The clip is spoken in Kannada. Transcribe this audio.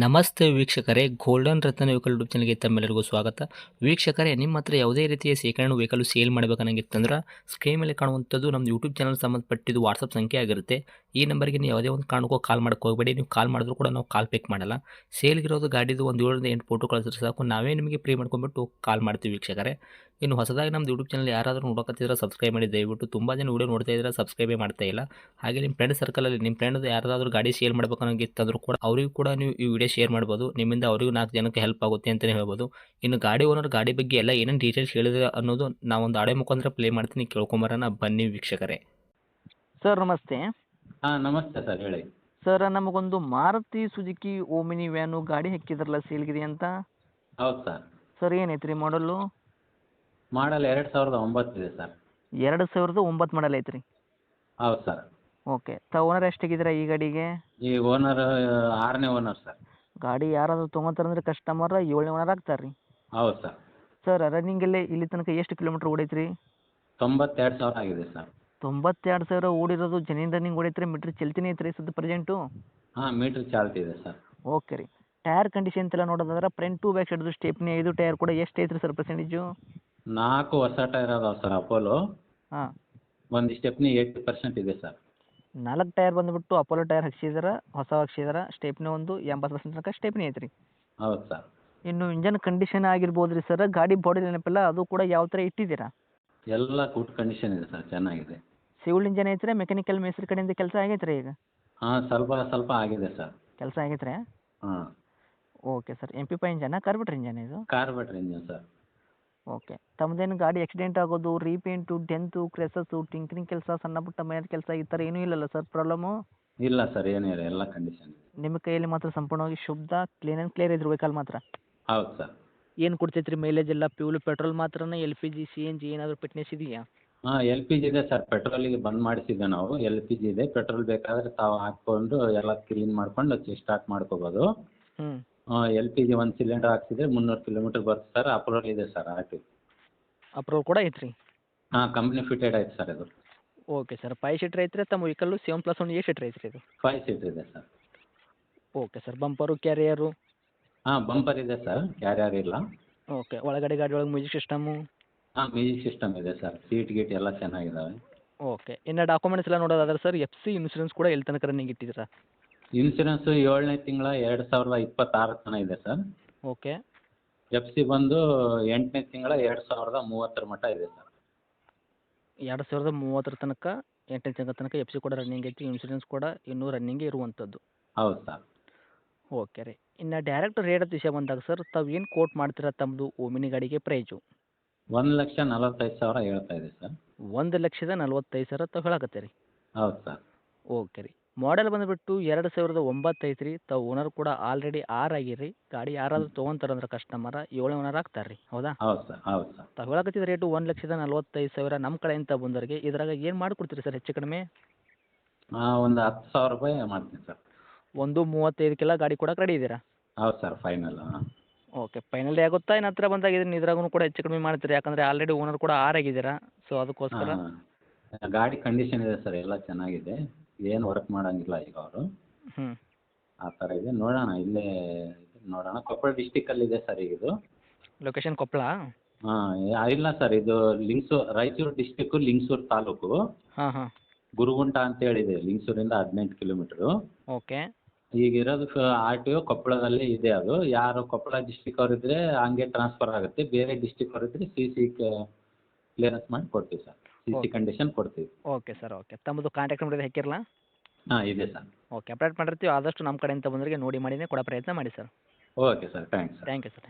ನಮಸ್ತೆ ವೀಕ್ಷಕರೇ, ಗೋಲ್ಡನ್ ರತ್ನ ವೆಹಿಕಲ್ ಯೂಟ್ಯೂಬ್ ಚಾನಲ್ಗೆ ತಮ್ಮೆಲ್ಲರಿಗೂ ಸ್ವಾಗತ. ವೀಕ್ಷಕರೇ, ನಿಮ್ಮ ಹತ್ರ ಯಾವುದೇ ರೀತಿಯ ಶೇಖರಣೆ ವೆಹಿಕಲ್ ಸೇಲ್ ಮಾಡಬೇಕನ್ನಂಗಿತ್ತಂದ್ರೆ ಸ್ಕ್ರೀನ್ ಮೇಲೆ ಕಾಣುವಂಥದ್ದು ನಮ್ಮ ಯೂಟ್ಯೂಬ್ ಚಾನಲ್ ಸಂಬಂಧಪಟ್ಟಿದ್ದು ವಾಟ್ಸಪ್ ಸಂಖ್ಯೆ ಆಗಿರುತ್ತೆ. ಈ ನಂಬರ್ಗೆ ನೀವು ಯಾವುದೇ ಒಂದು ಕಾರಣಕ್ಕೂ ಕಾಲ್ ಮಾಡೋಕೆ ಹೋಗಬೇಡಿ. ನೀವು ಕಾಲ್ ಮಾಡಿದ್ರು ಕೂಡ ನಾವು ಕಾಲ್ ಪಿಕ್ ಮಾಡಲ್ಲ. ಸೇಲ್ಗಿರೋದು ಗಾಡಿದು ಒಂದು 7ರಿಂದ 8 ಫೋಟೋ ಕಳಿಸಿದ್ರೆ ಸಾಕು, ನಾವೇ ನಿಮಗೆ ಪ್ರೀ ಮಾಡ್ಕೊಂಡ್ಬಿಟ್ಟು ಕಾಲ್ ಮಾಡ್ತೀವಿ ವೀಕ್ಷಕರೇ. ಇನ್ನು ಹೊಸದಾಗಿ ನಮ್ಮದು ಯೂಟ್ಯೂಬ್ ಚಾನಲ್ ಯಾರಾದರೂ ನೋಡೋಕತ್ತಿದ್ರೆ ಸಬ್ಸ್ಕ್ರೈಬ್ ಮಾಡಿ ದಯವಿಟ್ಟು. ತುಂಬ ಜನ ವೀಡಿಯೋ ನೋಡ್ತಾ ಇದ್ದಾರೆ, ಸಬ್ಸ್ಕ್ರೈಬೇ ಮಾಡ್ತಾ ಇಲ್ಲ. ಹಾಗೆ ನಿಮ್ಮ ಫ್ರೆಂಡ್ ಸರ್ಕಲಲ್ಲಿ ನಿಮ್ಮ ಫ್ರೆಂಡ್ ಯಾರಾದರೂ ಗಾಡಿ ಸೇಲ್ ಮಾಡಬೇಕನ್ನೋಂಗಿತ್ತಂದ್ರೂ ಕೂಡ ಅವರಿಗೂ ಕೂಡ ನೀವು ಈ ವಿಡಿಯೋ ಶೇರ್ ಮಾಡ್ಬೋದು. ನಿಮ್ಮಿಂದ ಅವರಿಗೂ 4 ಜನಕ್ಕೆ ಹೆಲ್ಪ್ ಆಗುತ್ತೆ ಅಂತಲೇ ಹೇಳ್ಬೋದು. ಇನ್ನು ಗಾಡಿ ಓನರ್ ಗಾಡಿ ಬಗ್ಗೆ ಎಲ್ಲ ಏನೇನು ಡೀಟೇಲ್ಸ್ ಹೇಳಿದ್ರೆ ಅನ್ನೋದು ನಾವೊಂದು ಆಡಿಯೋ ಮುಖಾಂತರ ಪ್ಲೇ ಮಾಡ್ತೀನಿ, ಕೇಳ್ಕೊಂಬರೋಣ ಬನ್ನಿ ವೀಕ್ಷಕರೇ. ಸರ್ ನಮಸ್ತೆ. ಹಾಂ ನಮಸ್ತೆ ಸರ್ ಹೇಳಿ. ಸರ್ ನಮಗೊಂದು ಮಾರುತಿ ಸುಜುಕಿ ಓಮಿನಿ ವ್ಯಾನು ಗಾಡಿ ಹಾಕಿದ್ರಲ್ಲ ಸೇಲ್ಗಿದೆ ಅಂತ. ಹೌದು ಸರ್. ಸರ್ ಏನೈತೆ ರೀ ಮಾಡಲು? ಮಾಡಲ್ 2009 ಇದೆ ಸರ್. 2009 ಮಾಡಲ್ ಐತ್ರಿ. ಹೌದು ಸರ್. ಓಕೆ. ಓನರ್ ಎಷ್ಟಾಗಿದ್ದೀರಾ ಈ ಗಾಡಿಗೆ? ಈ ಓನರ್ 6ನೇ ಓನರ್ ಸರ್. ಗಾಡಿ ಯಾರಾದರೂ ತೊಗೊಂತಾರಂದ್ರೆ ಕಸ್ಟಮರ್ 7ನೇ ಓನರ್ ಆಗ್ತಾರೆ ರೀ. ಹೌದು ಸರ್. ಸರ್ ರನ್ನಿಂಗಲ್ಲೇ ಇಲ್ಲಿ ತನಕ ಎಷ್ಟು ಕಿಲೋಮೀಟ್ರ್ ಓಡೈತ್ರಿ? 92,000 ಆಗಿದೆ ಸರ್. 92,000 ಓಡಿರೋದು ಜೆನ್ಯೂನ್ ರನ್ನಿಂಗ್ ಓಡೈತ್ರಿ. ಮೀಟ್ರ್ ಚಲ್ತಿನೇ ಐತ್ರಿ ಸದ್ಯ ಪ್ರೆಸೆಂಟು? ಹಾಂ ಮೀಟ್ರ್ ಚಾಲ್ತಿ ಇದೆ ಸರ್. ಓಕೆ ರೀ. ಟೈರ್ ಕಂಡೀಷನ್ ಎಲ್ಲ ನೋಡೋದಾದ್ರೆ ಫ್ರಂಟ್ ಟು ಬ್ಯಾಕ್ ಸೈಡ್ದು ಸ್ಟೆಪ್ನಿ 5 ಟೈರ್ ಕೂಡ ಎಷ್ಟು ಐತ್ರಿ ಸರ್ ಪರ್ಸೆಂಟೇಜು? 4 ಹೊಸ ಟೈರ್ ಅದಾವೆ ಸರ್ ಅಪೋಲೋ. ಹಾಂ. ಒಂದು ಸ್ಟೆಪ್ನಿ 80% ಇದೆ ಸರ್. 4 ಟೈರ್ ಬಂದುಬಿಟ್ಟು ಅಪೋಲೋ ಟೈರ್ ಹಾಕ್ಸಿದಾರೆ, ಹೊಸ ಹಾಕ್ಸಿದಾರೆ. ಸ್ಟೆಪ್ನಿ ಒಂದು 80% ತನಕ ಸ್ಟೆಪ್ನಿ ಐತ್ರಿ. ಹೌದು ಸರ್. ಇನ್ನು ಇಂಜನ್ ಕಂಡೀಷನ್ ಆಗಿರ್ಬೋದು ರೀ ಸರ್. ಗಾಡಿ ಬಾಡಿ ನೆನಪಿಲ್ಲ, ಅದು ಕೂಡ ಯಾವ ಥರ ಇಟ್ಟಿದ್ದೀರಾ? ಎಲ್ಲ ಗುಡ್ ಕಂಡೀಷನ್ ಇದೆ ಸರ್, ಚೆನ್ನಾಗಿದೆ. ಸಿವಿಲ್ ಇಂಜನ್ ಐತ್ರಿ, ಮೆಕ್ಯಾನಿಕಲ್ ಮೇಸ್ತ್ರಿ ಕಡೆಯಿಂದ ಕೆಲಸ ಆಗೈತೆ ರೀ ಈಗ? ಹಾಂ ಸ್ವಲ್ಪ ಆಗಿದೆ ಸರ್. ಕೆಲಸ ಆಗೈತೆ ರೀ? ಹಾಂ. Okay sir. MP5 ಇಂಜನಾ ಕಾರ್ಬೆಟ್ರ್ ಇಂಜನ್ ಇದು? Carburettor engine sir. ಓಕೆ. ತಮ್ಮದೇನು ಗಾಡಿ ಆಕ್ಸಿಡೆಂಟ್ ಆಗೋದು, ರೀಪೇಂಟು, ಡೆಂತು, ಕ್ರೆಸಸ್ಸು, ಟಿಂಕ್ರಿಂಗ್ ಕೆಲಸ, ಸಣ್ಣ ಪುಟ್ಟ ಮನೆಯ ಕೆಲಸ ಈ ಥರ ಏನೂ ಇಲ್ಲಲ್ಲ ಸರ್ ಪ್ರಾಬ್ಲಮ್ಮು? ಇಲ್ಲ ಸರ್, ಏನೂ ಇಲ್ಲ, ಎಲ್ಲ ಕಂಡೀಷನ್ ಇದೆ. ನಿಮ್ಮ ಕೈಯಲ್ಲಿ ಮಾತ್ರ ಸಂಪೂರ್ಣವಾಗಿ ಶುದ್ಧ ಕ್ಲೀನ್ ಆ್ಯಂಡ್ ಕ್ಲಿಯರ್ ಇದ್ರ ವೆಹಿಕಲ್ ಮಾತ್ರ? ಹೌದು ಸರ್. ಏನು ಕೊಡ್ತೈತೆ ರೀ ಮೈಲೇಜ್ ಎಲ್ಲ? ಫ್ಯೂಲ್ ಪೆಟ್ರೋಲ್ ಮಾತ್ರನೇ, LPG CNG ಏನಾದರೂ ಫಿಟ್ನೆಸ್ ಇದೆಯಾ? ಹಾಂ LPG ಇದೆ ಸರ್. ಪೆಟ್ರೋಲಿಗೆ ಬಂದ್ ಮಾಡಿಸಿದ್ದೆ ನಾವು. LPG ಇದೆ. ಪೆಟ್ರೋಲ್ ಬೇಕಾದರೆ ತಾವು ಹಾಕ್ಕೊಂಡು ಎಲ್ಲ ಕ್ಲೀನ್ ಮಾಡ್ಕೊಂಡು ಸ್ಟಾರ್ಟ್ ಮಾಡ್ಕೋಬೋದು. ಹ್ಞೂ. LPG 1 ಸಿಲಿಂಡರ್ ಹಾಕ್ಸಿದ್ರೆ 300 ಕಿಲೋಮೀಟರ್ ಬರುತ್ತೆ ಸರ್. ಅಪ್ರೂವಲ್ ಇದೆ ಸರ್ ಆರ್ಟಿ. ಅಪ್ರೂವಲ್ ಕೂಡ ಐತ್ರಿ? ಹಾಂ ಕಂಪ್ನಿ ಫಿಟೆಡ್ ಐತೆ ಸರ್ ಇದು. Okay sir. 5 ಸೀಟ್ರ್ ಐತ್ರಿ ತಮ್ಮ ವೆಹಿಕಲ್ಲು? 7+1 8 ಸೀಟ್ರ್ ಐತ್ರಿ ಇದು? 5 ಸೀಟ್ ಇದೆ ಸರ್. Okay sir. Bumper, carrier? ಹಾಂ ಬಂಪರ್ ಇದೆ ಸರ್, ಕ್ಯಾರಿಯರ್ ಇಲ್ಲ. ಓಕೆ. ಒಳಗಡೆ ಗಾಡಿ ಒಳಗೆ ಮ್ಯೂಸಿಕ್ ಸಿಸ್ಟಮು? ಹಾಂ ಮ್ಯೂಸಿಕ್ ಸಿಸ್ಟಮ್ ಇದೆ ಸರ್. ಸೀಟ್ ಗೀಟ್ ಎಲ್ಲ ಚೆನ್ನಾಗಿದ್ದಾವೆ. ಓಕೆ. ಇನ್ನು ಡಾಕ್ಯುಮೆಂಟ್ಸ್ ಎಲ್ಲ ನೋಡೋದಾದ್ರೆ ಸರ್ FC ಇನ್ಸೂರೆನ್ಸ್ ಕೂಡ ಎಲ್ಲಿ ತನಕ ರನ್ನಿಂಗ್ ಇಟ್ಟಿದ್ದೀರಾ? ಇನ್ಸೂರೆನ್ಸು 7ನೇ ತಿಂಗಳ 2026 ತನಕ ಇದೆ ಸರ್. ಓಕೆ. FC ಬಂದು 8ನೇ ತಿಂಗಳ 2030 ಮಟ್ಟ ಇದೆ ಸರ್. 2030 ತನಕ 8ನೇ ತಿಂಗಳ ತನಕ FC ಕೂಡ ರನ್ನಿಂಗ್ ಐತಿ. ಇನ್ಸೂರೆನ್ಸ್ ಕೂಡ ಇನ್ನೂ ರನ್ನಿಂಗೇ ಇರುವಂಥದ್ದು. ಹೌದು ಸರ್. ಓಕೆ ರೀ. ಇನ್ನು ಡೈರೆಕ್ಟ್ ರೇಟ್ ವಿಷಯ ಬಂದಾಗ ಸರ್, ತಾವು ಏನು ಕೋಟ್ ಮಾಡ್ತೀರಾ ತಮ್ಮದು ಓಮಿನಿ ಗಾಡಿಗೆ ಪ್ರೈಜು? 1,45,000 ಹೇಳ್ತಾ ಇದೆ ಸರ್. 1,45,000 ತಾವು ಹೇಳಕತ್ತೀರಿ? ಹೌದು ಸರ್. ಓಕೆ ರೀ. ಮಾಡೆಲ್ ಬಂದುಬಿಟ್ಟು 2009 ಐತ್ರಿ. ತಾವು ಓನರ್ ಕೂಡ ಆಲ್ರೆಡಿ 6 ಆಗಿರಿ. ಗಾಡಿ ಯಾರಾದರೂ ತೊಗೊಂತಾರಂದ್ರೆ ಕಸ್ಟಮರ 7ನೇ ಓನರ್ ಆಗ್ತಾರೆ ರೀ, ಹೌದಾ? ಹೌದು ಸರ್. ಹೌದು ಸರ್. ತಾವು ಹೇಳಕತ್ತಿದ ರೇಟು 1,45,000 ನಮ್ಮ ಕಡೆಯಿಂದ ಬಂದವರಿಗೆ. ಇದ್ರಾಗ ಏನು ಮಾಡಿಕೊಡ್ತೀರಿ ಸರ್ ಹೆಚ್ಚು ಕಡಿಮೆ? ಒಂದು ₹10,000 ಮಾಡ್ತೀನಿ ಸರ್. 1,35 ಗಾಡಿ ಕೊಡಕ್ಕೆ ರೆಡಿ ಇದ್ದೀರಾ? ಹೌದು ಸರ್ ಫೈನಲ್. ಹಾಂ. ಓಕೆ. ಫೈನಲ್ ಡೇ ಆಗುತ್ತಾ ಇನ್ನು ಹತ್ರ ಬಂದಾಗ ಇದನ್ನು ಇದ್ರಾಗೂ ಕೂಡ ಹೆಚ್ಚು ಕಡಿಮೆ ಮಾಡ್ತೀರಿ? ಯಾಕಂದರೆ ಆಲ್ರೆಡಿ ಓನರ್ ಕೂಡ 6 ಆಗಿದ್ದೀರಾ, ಸೊ ಅದಕ್ಕೋಸ್ಕರ. ಹಾಂ ಗಾಡಿ ಕಂಡೀಷನ್ ಇದೆ ಸರ್, ಎಲ್ಲ ಚೆನ್ನಾಗಿದೆ. ಏನು ವರ್ಕ್ ಮಾಡೋಂಗಿಲ್ಲ ಈಗ ಅವರು. ಹ್ಞೂ. ಆ ಥರ ಇದೆ. ನೋಡೋಣ ಇಲ್ಲೇ ನೋಡೋಣ. ಕೊಪ್ಪಳ ಡಿಸ್ಟಿಕಲ್ಲಿದೆ ಸರ್ ಈಗ ಇದು. ಲೊಕೇಶನ್ ಕೊಪ್ಪಳ? ಹಾಂ ಇಲ್ಲ ಸರ್, ಇದು ರಾಯಚೂರು ಡಿಸ್ಟಿಕ್ಕು, ಲಿಂಗಸೂರು ತಾಲೂಕು. ಹಾಂ ಹಾಂ. ಗುರುಗುಂಟ ಅಂತೇಳಿದೆ. ಲಿಂಗಸೂರಿಂದ 18 ಕಿಲೋಮೀಟ್ರು. ಓಕೆ. ಈಗಿರೋದು RTO ಕೊಪ್ಪಳದಲ್ಲೇ ಇದೆ ಅದು. ಯಾರು ಕೊಪ್ಪಳ ಡಿಸ್ಟಿಕ್ ಅವರಿದ್ದರೆ ಹಂಗೆ ಟ್ರಾನ್ಸ್ಫರ್ ಆಗುತ್ತೆ. ಬೇರೆ ಡಿಸ್ಟಿಕ್ ಅವರಿದ್ದರೆ CC ಕ್ಲಿಯರೆನ್ಸ್ ಮಾಡಿ ಕೊಡ್ತೀವಿ ಸರ್. CC ಕಂಡೀಷನ್ ಕೊಡ್ತೀವಿ. Okay sir. ಓಕೆ. ತಮ್ಮದು ಕಾಂಟ್ಯಾಕ್ಟ್ ನಂಬರ್ ಹಾಕಿರಲ್ಲ? ಹಾಂ ಇದೆ ಸರ್. ಓಕೆ. ಅಪ್ಡೇಟ್ ಮಾಡಿರ್ತೀವಿ. ಆದಷ್ಟು ನಮ್ಮ ಕಡೆಯಿಂದ ಬಂದವರಿಗೆ ನೋಡಿ ಮಾಡಿನೇ ಕೊಡೋ ಪ್ರಯತ್ನ ಮಾಡಿ sir. Okay sir, thanks sir. Thank you sir.